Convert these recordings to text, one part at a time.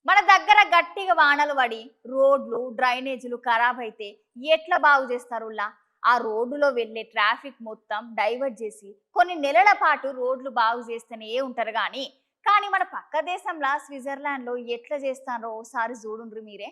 మన దగ్గర గట్టిగా వానలు పడి రోడ్లు డ్రైనేజీలు ఖరాబ్ అయితే ఎట్లా బాగు చేస్తారులా? ఆ రోడ్డులో వెళ్ళే ట్రాఫిక్ మొత్తం డైవర్ట్ చేసి కొన్ని నెలల పాటు రోడ్లు బాగు చేస్తూనే ఉంటారు కానీ మన పక్క దేశంలో స్విట్జర్లాండ్ లో ఎట్లా చేస్తారో ఒకసారి చూడుండ్రి మీరే.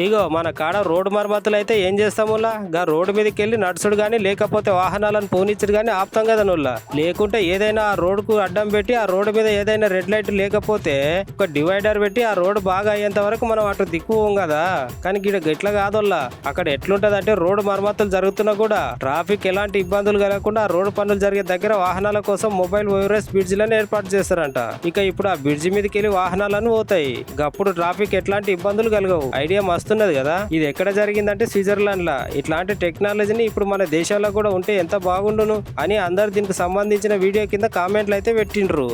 ఇగో మన కాడ రోడ్డు మరమ్మతులు అయితే ఏం చేస్తాములా? గా రోడ్డు మీదకి వెళ్ళి నడుచుడు గానీ లేకపోతే వాహనాలను పోనిచ్చుడు గానీ ఆపుతాం కదా నుల్లా. లేకుంటే ఏదైనా ఆ రోడ్డుకు అడ్డం పెట్టి ఆ రోడ్డు మీద ఏదైనా రెడ్ లైట్ లేకపోతే ఒక డివైడర్ పెట్టి ఆ రోడ్డు బాగా అయ్యేంత వరకు మనం అటు దిక్కుపోం కదా. కానీ గిడ గట్ల కాదోల్లా. అక్కడ ఎట్లుంటది అంటే రోడ్డు మరమ్మతులు జరుగుతున్నా కూడా ట్రాఫిక్ ఎలాంటి ఇబ్బందులు కలగకుండా ఆ రోడ్డు పనులు జరిగే దగ్గర వాహనాల కోసం మొబైల్ వైరస్ బ్రిడ్జిలను ఏర్పాటు చేస్తారంట. ఇక ఇప్పుడు ఆ బ్రిడ్జి మీదకి వెళ్ళి వాహనాలను పోతాయి. గప్పుడు ట్రాఫిక్ ఎట్లాంటి ఇబ్బందులు కలగవు. ఐడియా మస్తున్నది కదా. ఇది ఎక్కడ జరిగిందంటే స్విట్జర్లాండ్ లా. ఇట్లాంటి టెక్నాలజీని ఇప్పుడు మన దేశాల్లో కూడా ఉంటే ఎంత బాగుండును అని అందరు దీనికి సంబంధించిన వీడియో కింద కామెంట్లు అయితే పెట్టిండ్రు.